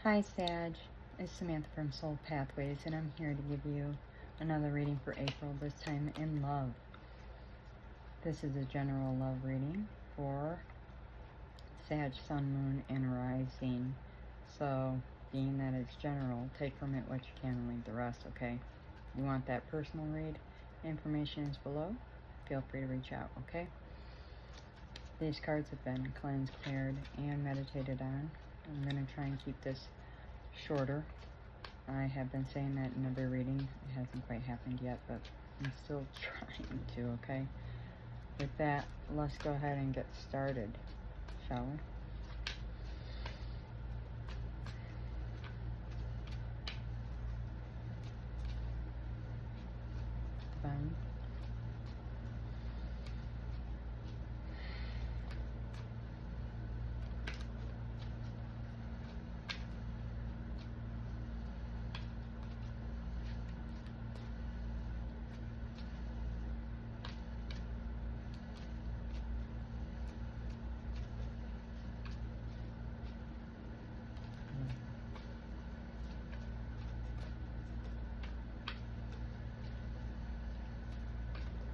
Hi Sag, it's Samantha from Soul Pathways, and I'm here to give you another reading for April, this time in love. This is a general love reading for Sag, Sun, Moon, and Rising. So, being that it's general, take from it what you can and leave the rest, okay? You want that personal read? Information is below. Feel free to reach out, okay? These cards have been cleansed, cleared, and meditated on. I'm going to try and keep this shorter. I have been saying that in every reading. It hasn't quite happened yet, but I'm still trying to, okay? With that, let's go ahead and get started, shall we? Divine.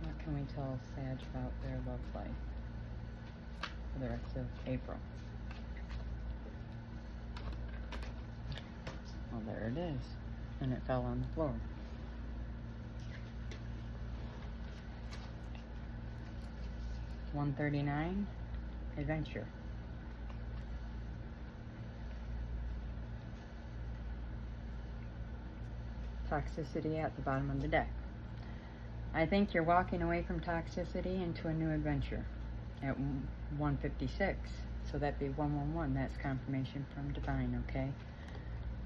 What can we tell Sag about their love life for the rest of April? Well, there it is. And it fell on the floor. $139, adventure. Toxicity at the bottom of the deck. I think you're walking away from toxicity into a new adventure at 156. So that'd be 111. That's confirmation from Divine, okay?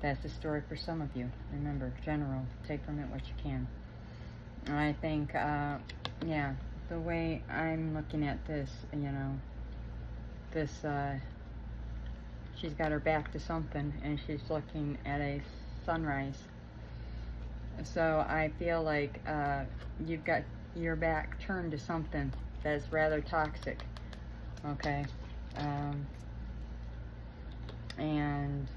That's the story for some of you. Remember, general, take from it what you can. I think, yeah, the way I'm looking at this, you know, this, she's got her back to something and she's looking at a sunrise. So I feel like you've got your back turned to something that's rather toxic, okay? And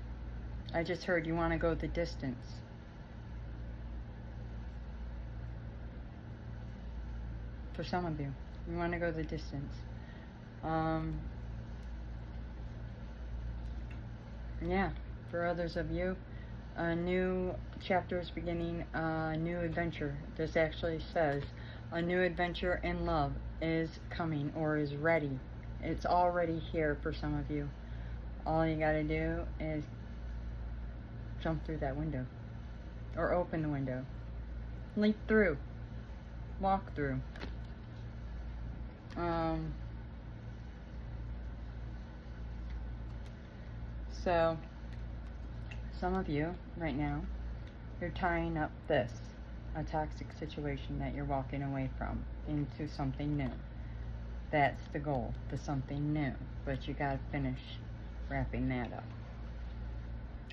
I just heard you want to go the distance. For some of you, you want to go the distance. Yeah, for others of you, a new chapter is beginning, a new adventure. This actually says a new adventure in love is coming or is ready. It's already here for some of you. All you got to do is jump through that window or open the window, leap through, walk through. So some of you right now, you're tying up this, a toxic situation that you're walking away from, into something new. That's the goal, the something new, but you got to finish wrapping that up.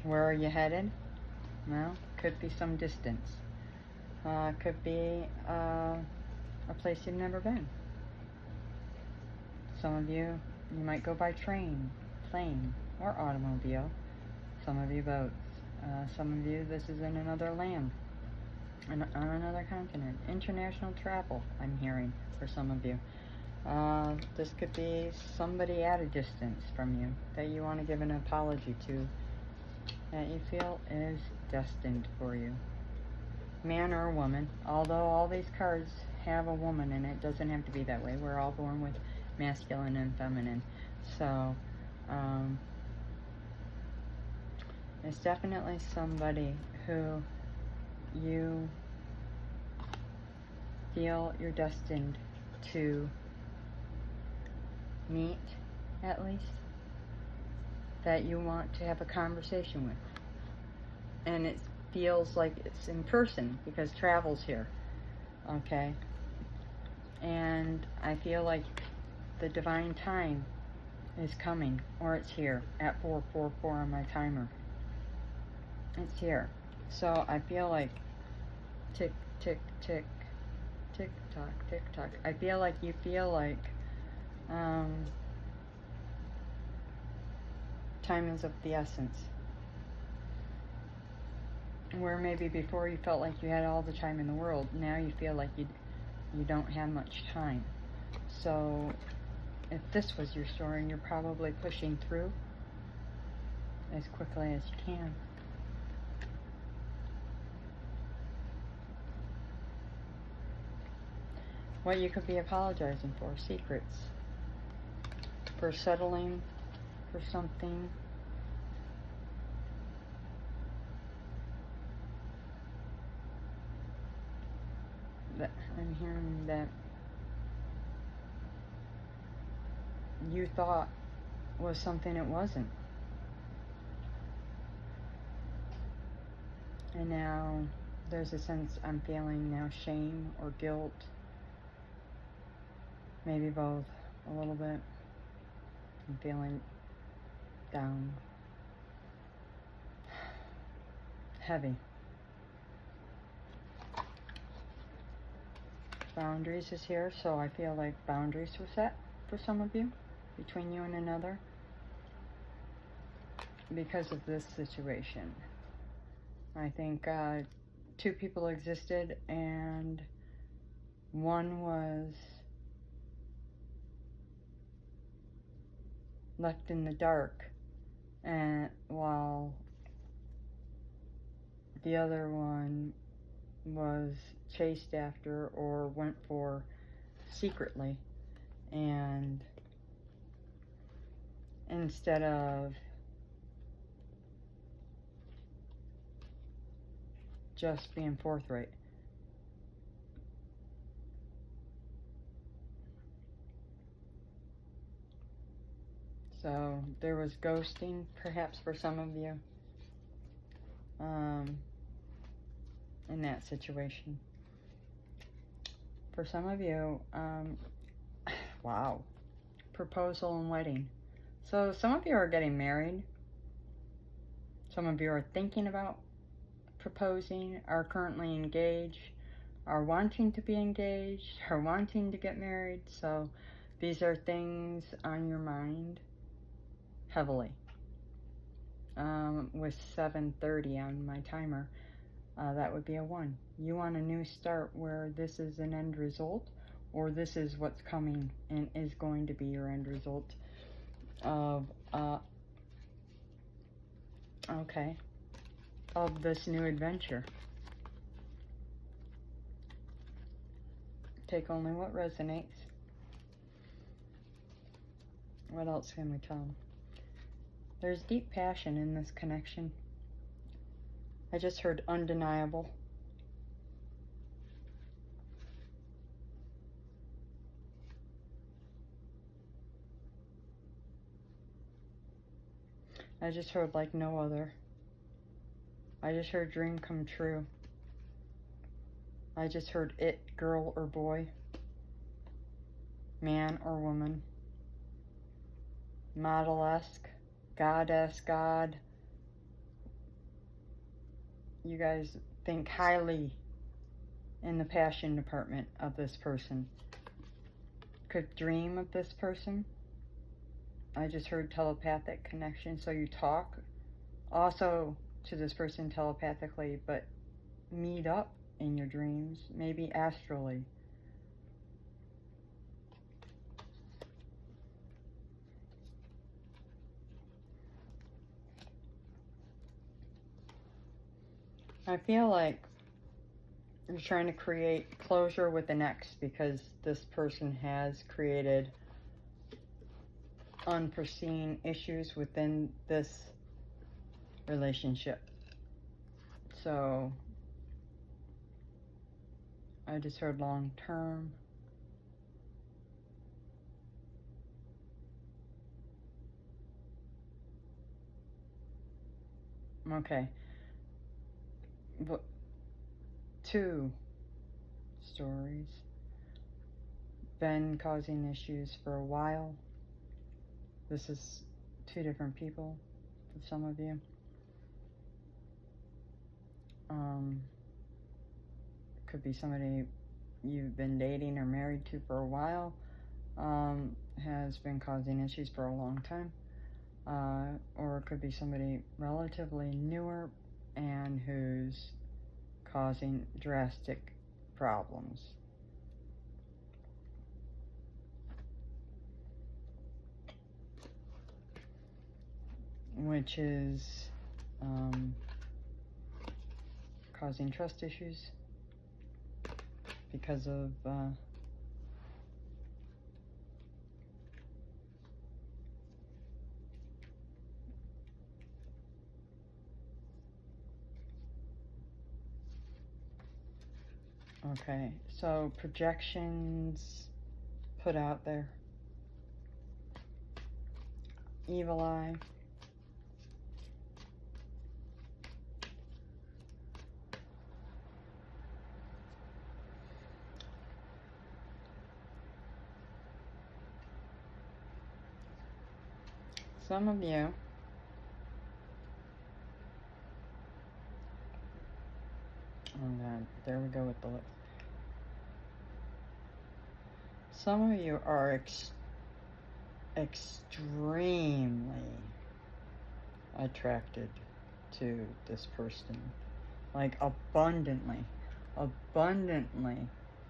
Where are you headed? Well, could be some distance. Could be a place you've never been. Some of you, you might go by train, plane, or automobile. Some of you boats. Some of you, this is in another land, on another continent. International travel, I'm hearing, for some of you. This could be somebody at a distance from you that you want to give an apology to, that you feel is destined for you. Man or woman, although all these cards have a woman in it, doesn't have to be that way. We're all born with masculine and feminine. So, it's definitely somebody who you feel you're destined to meet, at least, that you want to have a conversation with. And it feels like it's in person because travel's here, okay? And I feel like the divine time is coming, or it's here at 4:44 on my timer. It's here. So I feel like tick, tick, tick, tick tock, tick tock. I feel like you feel like time is of the essence. Where maybe before you felt like you had all the time in the world, now you feel like you don't have much time. So if this was your story, you're probably pushing through as quickly as you can. What you could be apologizing for, secrets, for settling for something. That I'm hearing that you thought was something it wasn't. And now there's a sense I'm feeling now, shame or guilt. Maybe both, a little bit. I'm feeling down. Heavy. Boundaries is here, so I feel like boundaries were set for some of you, between you and another, because of this situation. I think two people existed, and one was left in the dark, and while the other one was chased after or went for secretly, and instead of just being forthright. So there was ghosting, perhaps, for some of you in that situation. For some of you, wow, proposal and wedding. So some of you are getting married. Some of you are thinking about proposing, are currently engaged, are wanting to be engaged, are wanting to get married. So these are things on your mind heavily. With 7:30 on my timer, that would be a 1. You want a new start where this is an end result, or this is what's coming and is going to be your end result of of this new adventure. Take only what resonates. What else can we tell? There's deep passion in this connection. I just heard undeniable. I just heard like no other. I just heard dream come true. I just heard it, girl or boy, man or woman, model-esque, goddess, God. You guys think highly in the passion department of this person. Could dream of this person. I just heard telepathic connection, so you talk also to this person telepathically, but meet up in your dreams, maybe astrally. I feel like you're trying to create closure with an ex because this person has created unforeseen issues within this relationship. So I just heard long term. Okay. But 2 stories. Been causing issues for a while. This is 2 different people for some of you. Could be somebody you've been dating or married to for a while, has been causing issues for a long time, or it could be somebody relatively newer and who's causing drastic problems. Which is causing trust issues because of okay, so projections put out there. Evil eye. Some of you there we go with the list. Some of you are extremely attracted to this person, like abundantly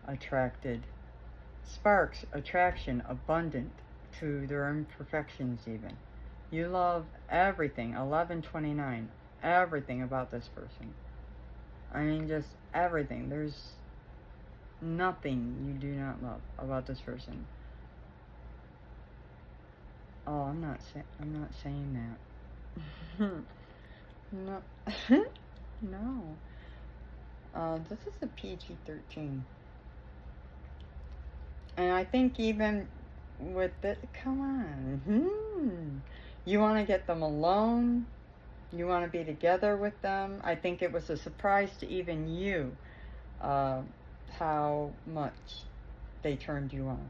attracted. Sparks attraction abundant to their imperfections. Even you love everything. 1129, everything about this person. I mean, just everything. There's nothing you do not love about this person. Oh, I'm not saying that. No. No. This is a PG-13. And I think even with it, come on. You want to get them alone. You want to be together with them. I think it was a surprise to even you how much they turned you on.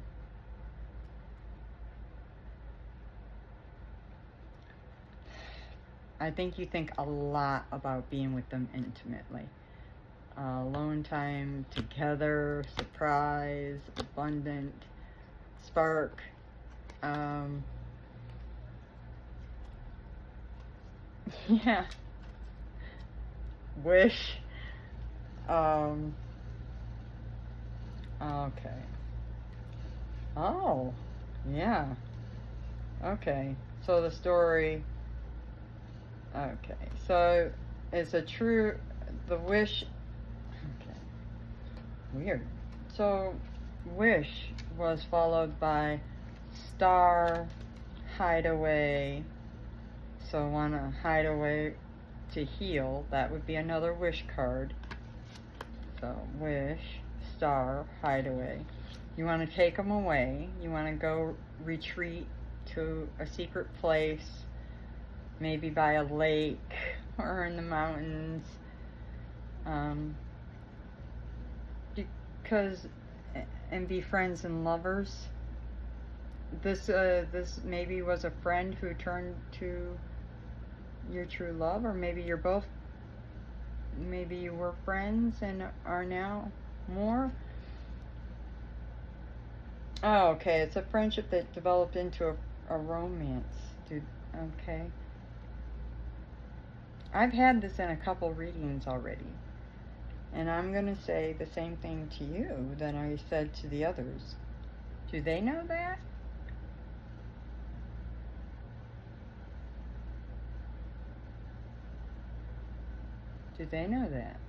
I think you think a lot about being with them intimately. Alone time, together, surprise, abundant, spark. Yeah. Wish. Okay. Oh, yeah. Okay. So the story. Okay. So it's the wish. Okay. Weird. So wish was followed by star, hideaway. So want to hide away to heal. That would be another wish card. So wish, star, hideaway. You want to take them away. You want to go retreat to a secret place, maybe by a lake or in the mountains. And be friends and lovers. This maybe was a friend who turned to your true love, or maybe you're both. Maybe you were friends and are now more. Oh, okay. It's a friendship that developed into a romance. Dude, okay. I've had this in a couple readings already. And I'm going to say the same thing to you that I said to the others. Do they know that? Do they know that?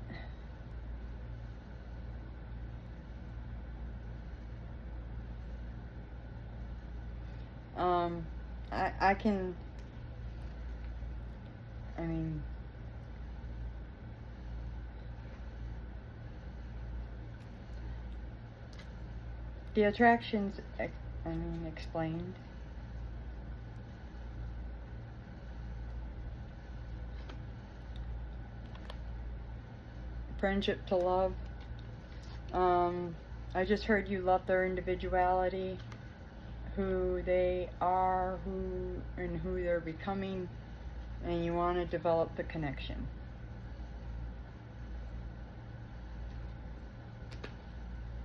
I mean, the attractions, explained. Friendship to love. I just heard you love their individuality, who they are, who they're becoming, and you want to develop the connection.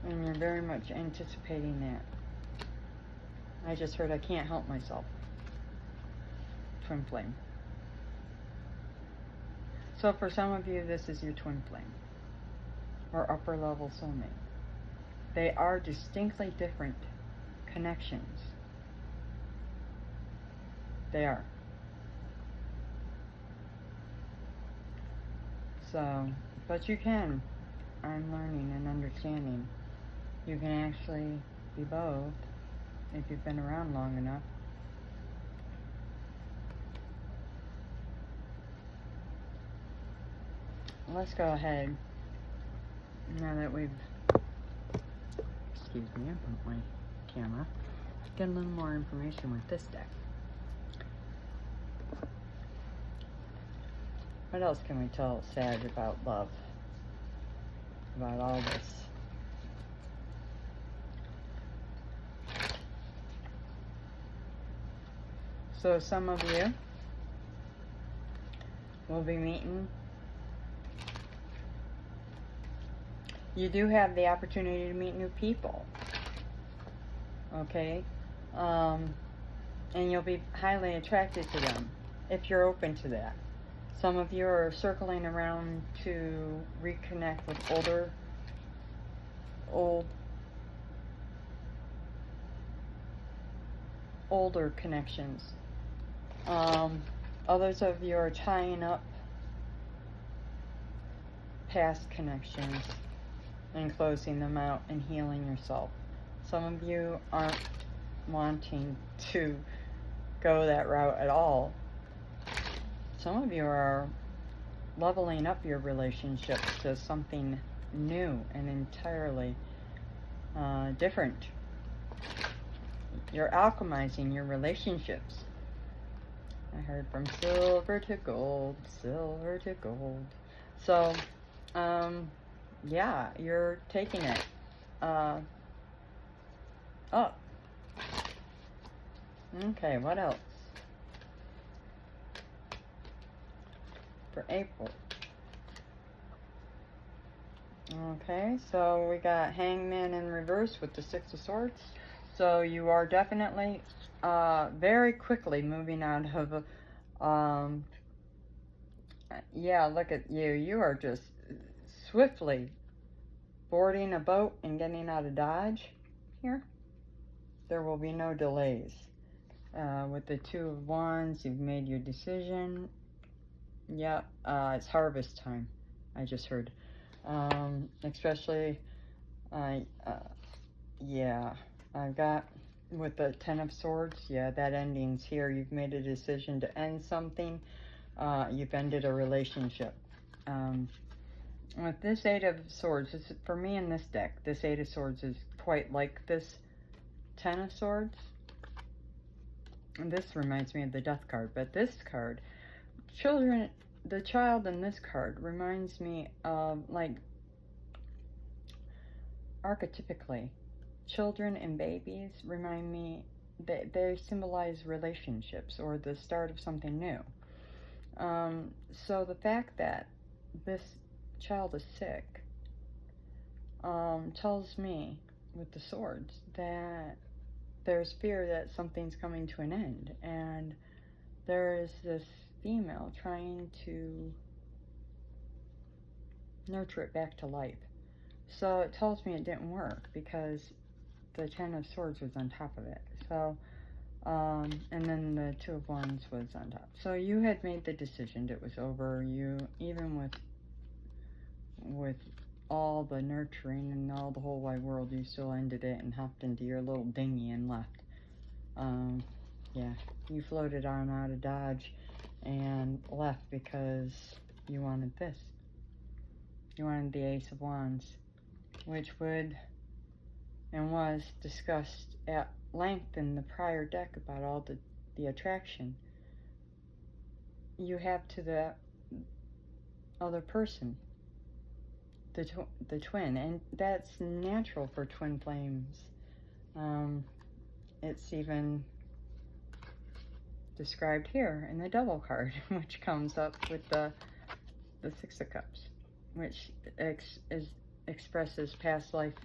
And you're very much anticipating that. I just heard I can't help myself. Twin flame. So for some of you, this is your twin flame or upper level soulmate. They are distinctly different connections. They are. So, but you can, I'm learning and understanding, you can actually be both if you've been around long enough. Let's go ahead, now that we've, excuse me, I bumped my camera, get a little more information with this deck. What else can we tell Sag about love? About all this? So some of you will be meeting. You do have the opportunity to meet new people. Okay? And you'll be highly attracted to them if you're open to that. Some of you are circling around to reconnect with older connections. Others of you are tying up past connections and closing them out and healing yourself. Some of you aren't wanting to go that route at all. Some of you are leveling up your relationships to something new and entirely different. You're alchemizing your relationships. I heard from silver to gold, silver to gold. So, yeah, you're taking it up. Okay, what else? For April. Okay, so we got Hangman in reverse with the Six of Swords. So you are definitely very quickly moving out of yeah, look at you. You are just swiftly boarding a boat and getting out of Dodge here. There will be no delays. With the Two of Wands, you've made your decision. Yep, it's harvest time, I just heard. Especially, yeah, I've got, with the Ten of Swords, yeah, that ending's here. You've made a decision to end something. You've ended a relationship. With this Eight of Swords, this, for me in this deck, this Eight of Swords is quite like this Ten of Swords. And this reminds me of the Death card, but this card, the child in this card reminds me of, like, archetypically, children and babies remind me that they symbolize relationships or the start of something new. So the fact that this child is sick tells me, with the swords, that there's fear that something's coming to an end, and there is this female trying to nurture it back to life. So it tells me it didn't work because the Ten of Swords was on top of it. So, and then the Two of Wands was on top. So you had made the decision. It was over. You, even with all the nurturing and all the whole wide world, you still ended it and hopped into your little dinghy and left. Yeah, you floated on out of Dodge and left because you wanted this. You wanted the Ace of Wands, which would and was discussed at length in the prior deck about all the attraction you have to the other person, the twin, and that's natural for twin flames. It's even described here in the Devil card, which comes up with the Six of Cups, which expresses past lives.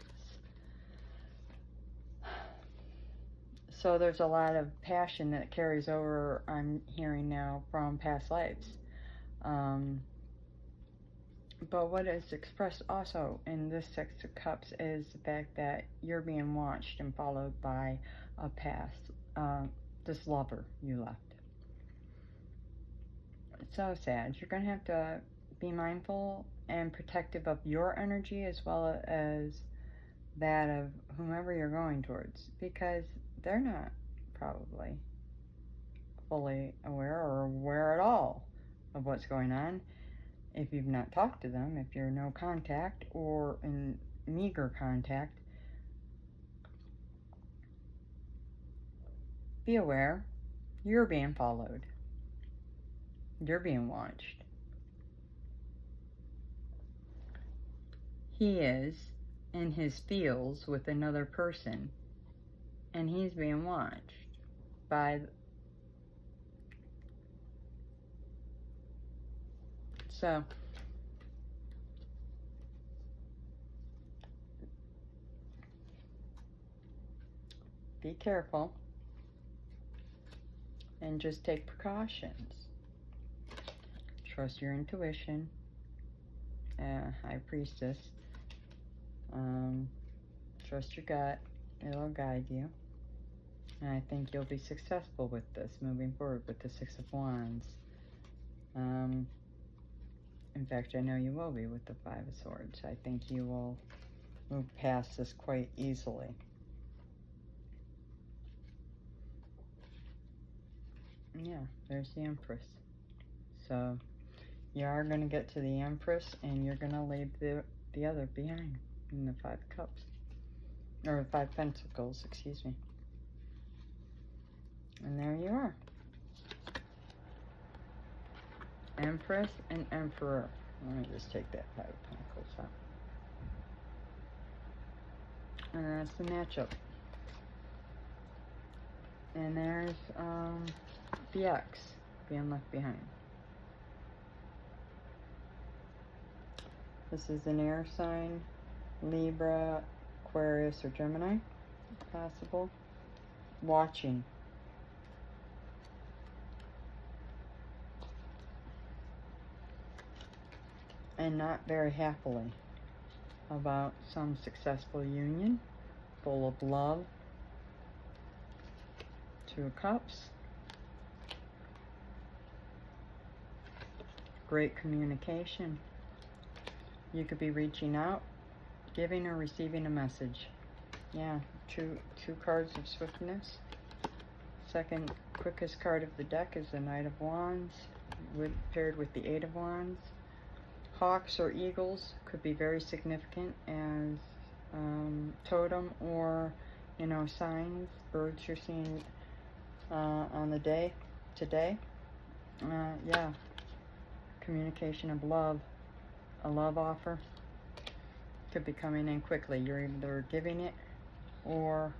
So there's a lot of passion that carries over, I'm hearing now, from past lives. But what is expressed also in this Six of Cups is the fact that you're being watched and followed by a past, this lover you left. So sad. You're going to have to be mindful and protective of your energy as well as that of whomever you're going towards, because they're not probably fully aware or aware at all of what's going on. If you've not talked to them, if you're no contact or in meager contact, be aware you're being followed. You're being watched. He is in his fields with another person, and he's being watched by. So, be careful and just take precautions. Trust your intuition, High Priestess. Trust your gut. It'll guide you. And I think you'll be successful with this moving forward with the Six of Wands. In fact, I know you will be with the Five of Swords. I think you will move past this quite easily. Yeah, there's the Empress. So you are going to get to the Empress, and you're going to leave the other behind in the Five Cups. Or Five Pentacles, excuse me. And there you are. Empress and Emperor. Let me just take that Five of Pentacles out. And that's the matchup. And there's the X being left behind. This is an air sign, Libra, Aquarius, or Gemini, if possible. Watching. And not very happily about some successful union, full of love. Two of Cups. Great communication. You could be reaching out, giving or receiving a message. Yeah, two cards of swiftness. Second quickest card of the deck is the Knight of Wands, paired with the Eight of Wands. Hawks or eagles could be very significant as totem or, signs, birds you're seeing on the day today. Yeah, communication of love, a love offer could be coming in quickly. You're either giving it or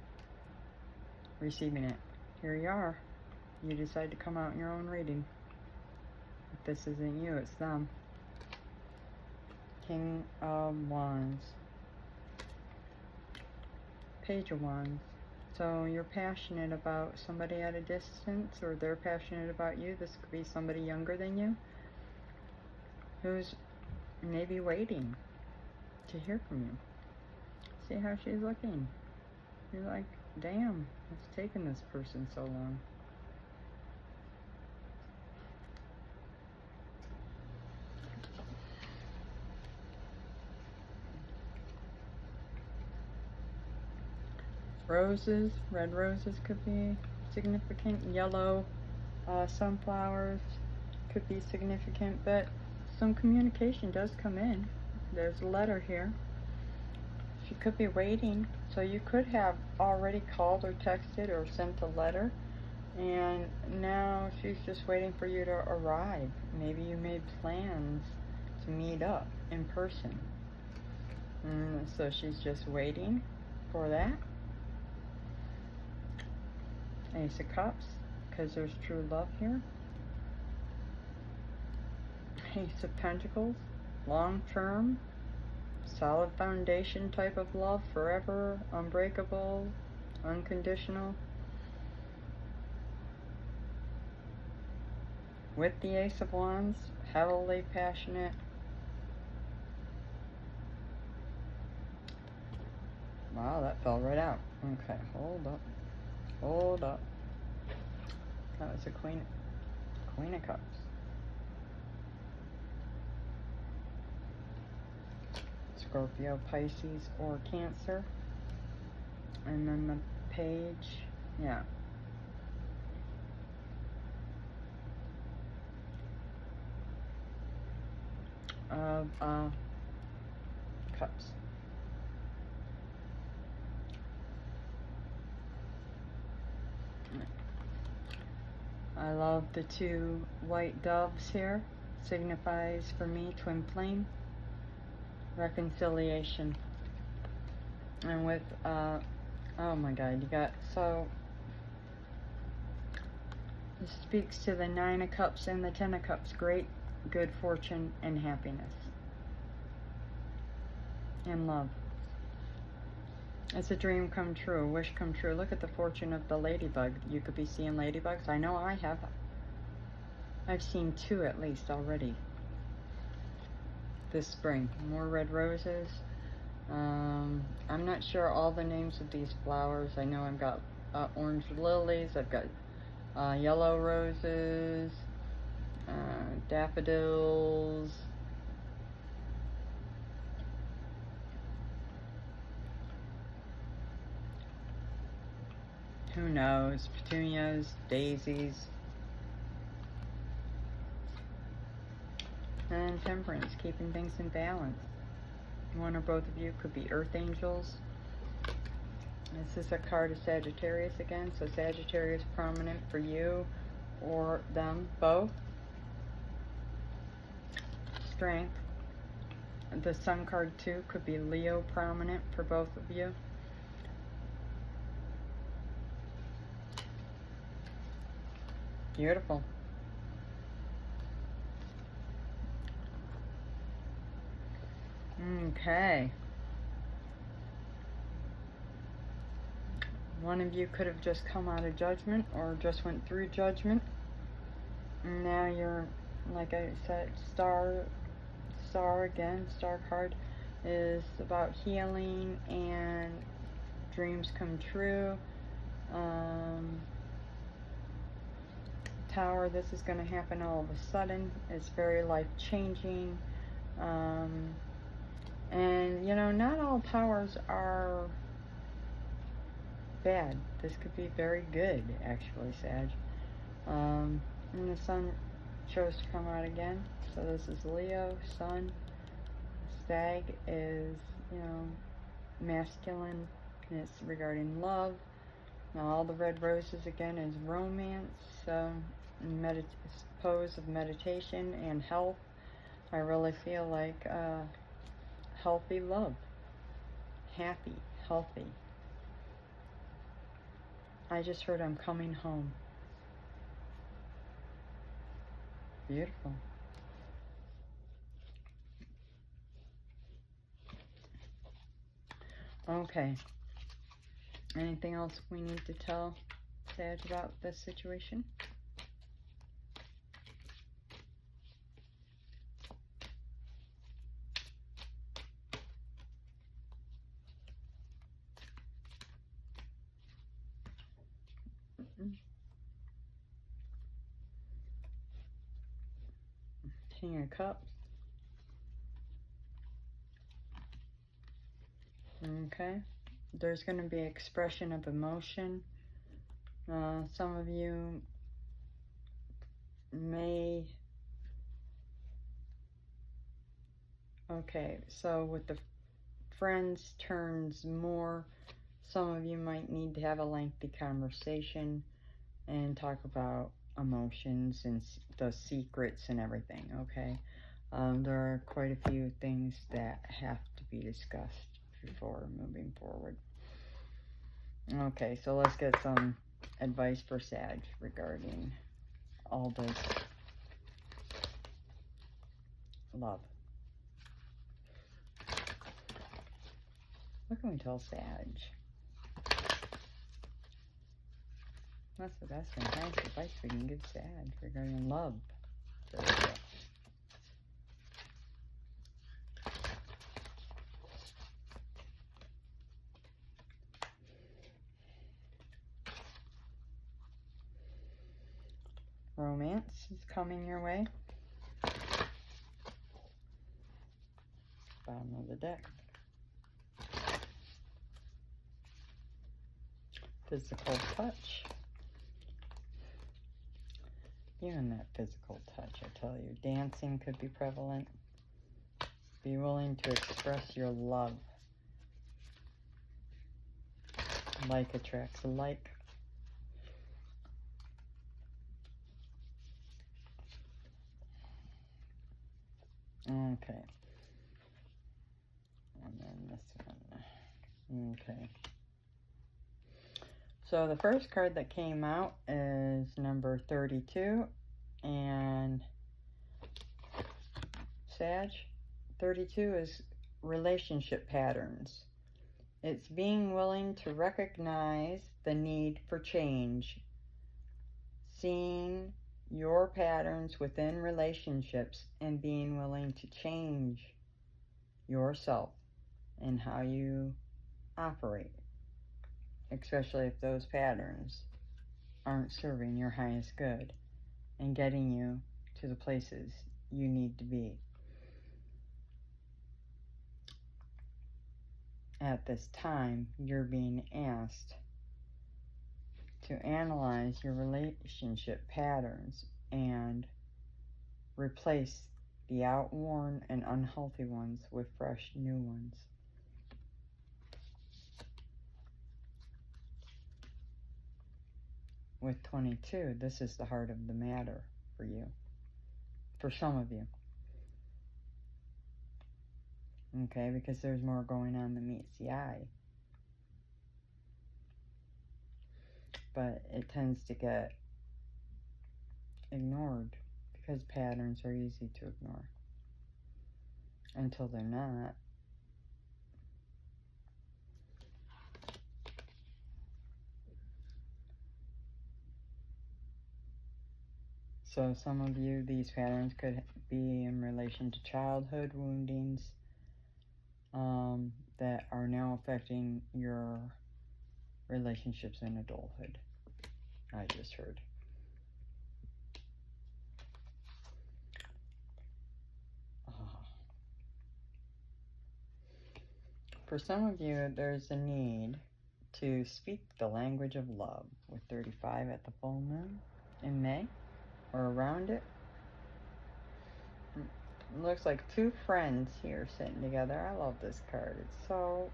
receiving it. Here you are. You decide to come out in your own reading. If this isn't you, it's them. King of Wands. Page of Wands. So you're passionate about somebody at a distance, or they're passionate about you. This could be somebody younger than you who's maybe waiting to hear from you. See how she's looking. You're like, damn, it's taken this person so long. Roses, red roses could be significant. Yellow sunflowers could be significant, but some communication does come in. There's a letter here. She could be waiting, so you could have already called or texted or sent a letter, and now she's just waiting for you to arrive. Maybe you made plans to meet up in person, so she's just waiting for that. Ace of Cups, because there's true love here. Ace of Pentacles, long-term, solid foundation type of love, forever, unbreakable, unconditional. With the Ace of Wands, heavily passionate, Wow, that fell right out. Okay, hold up. Hold up. That was a Queen of Cups. Scorpio, Pisces, or Cancer. And then the page, yeah. Of Cups. I love the two white doves here. Signifies for me twin flame, reconciliation. And with, oh my God, you got, so, this speaks to the 9 of Cups and the 10 of Cups. Great, good fortune and happiness. And love. It's a dream come true, a wish come true. Look at the fortune of the ladybug. You could be seeing ladybugs. I know I have. I've seen 2 at least already this spring. More red roses. I'm not sure all the names of these flowers. I know I've got orange lilies. I've got yellow roses, daffodils. Who knows? Petunias, daisies. And temperance, keeping things in balance. One or both of you could be earth angels. This is a card of Sagittarius again, so Sagittarius prominent for you or them, both. Strength. The Sun card too could be Leo prominent for both of you. Beautiful. Okay. One of you could have just come out of judgment or just went through judgment. And now you're, like I said, star again, star card is about healing and dreams come true. Tower, this is going to happen all of a sudden. It's very life changing. And you know, not all towers are bad. This could be very good, actually, Sag. And the Sun chose to come out again. So this is Leo, Sun. Sag is, you know, masculine. And it's regarding love. Now all the red roses again is romance. So pose of meditation and health. I really feel like healthy love. Happy, healthy. I just heard I'm coming home. Beautiful. Okay. Anything else we need to tell Sag about this situation? King of Cups. Okay. There's going to be expression of emotion. Some of you may... Okay, so with the friends turns more, some of you might need to have a lengthy conversation and talk about emotions and the secrets and everything, okay? There are quite a few things that have to be discussed before moving forward. Okay, so let's get some advice for Sag regarding all this love. What can we tell Sag? That's the best and highest advice we can give Sag regarding love. There we go. romance is coming your way. Bottom of the deck. Physical touch. Even that physical touch, I tell you. Dancing could be prevalent. Be willing to express your love. Like attracts like. Okay. And then this one. Okay. So the first card that came out is number 32. And Sag, 32 is relationship patterns. It's being willing to recognize the need for change. Seeing your patterns within relationships and being willing to change yourself and how you operate, especially if those patterns aren't serving your highest good and getting you to the places you need to be. At this time, you're being asked to analyze your relationship patterns and replace the outworn and unhealthy ones with fresh new ones. With 22, this is the heart of the matter for you, for some of you. Okay, because there's more going on than meets the eye. But it tends to get ignored because patterns are easy to ignore until they're not. So some of you, these patterns could be in relation to childhood woundings that are now affecting your relationships in adulthood. I just heard. For some of you, there's a need to speak the language of love with 35 at the full moon in May or around it. It looks like two friends here sitting together. I love this card. It's so,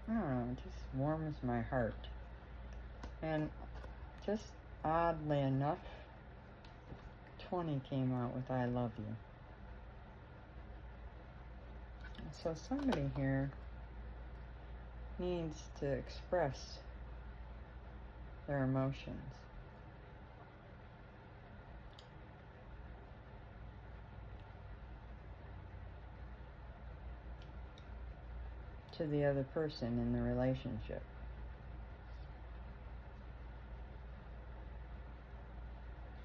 I don't know, it just warms my heart. And just oddly enough, 20 came out with I love you. So somebody here needs to express their emotions. To the other person in the relationship.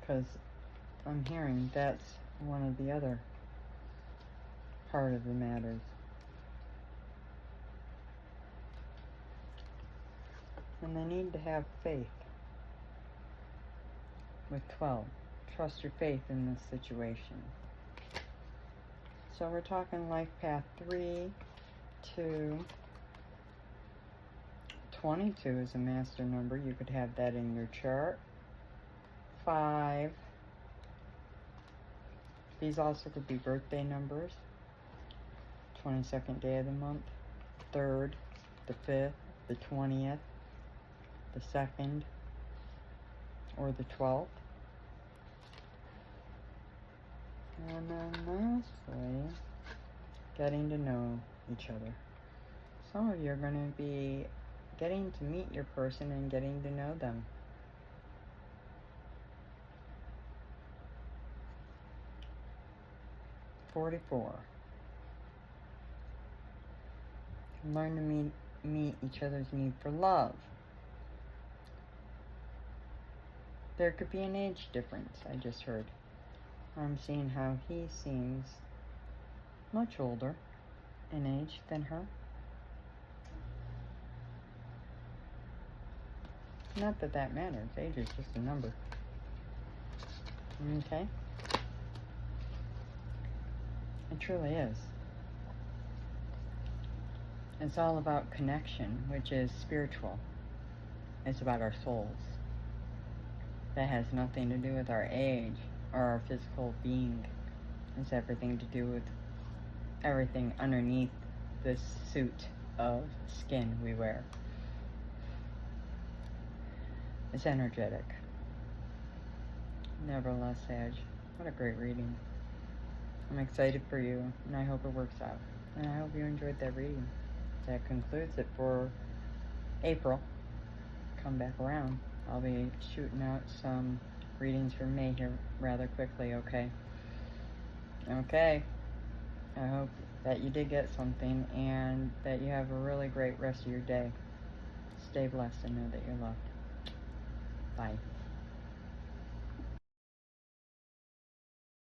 Because I'm hearing that's one of the other part of the matters. And they need to have faith. With 12, trust your faith in this situation. So we're talking life path 3 to 22 is a master number. You could have that in your chart. 5. These also could be birthday numbers. 22nd day of the month, 3rd, the 5th, the 20th, the 2nd, or the 12th. And then lastly, getting to know each other. Some of you are going to be getting to meet your person and getting to know them. .44. Learn to meet each other's need for love. There could be an age difference, I just heard. I'm seeing how he seems much older in age than her. Not that that matters. Age is just a number. Okay? It truly is. It's all about connection, which is spiritual. It's about our souls. That has nothing to do with our age or our physical being. It's everything to do with everything underneath this suit of skin we wear. It's energetic. Nevertheless, Sag, what a great reading. I'm excited for you, and I hope it works out. And I hope you enjoyed that reading. That concludes it for April. Come back around. I'll be shooting out some readings for May here rather quickly, okay? Okay. I hope that you did get something and that you have a really great rest of your day. Stay blessed and know that you're loved. Bye.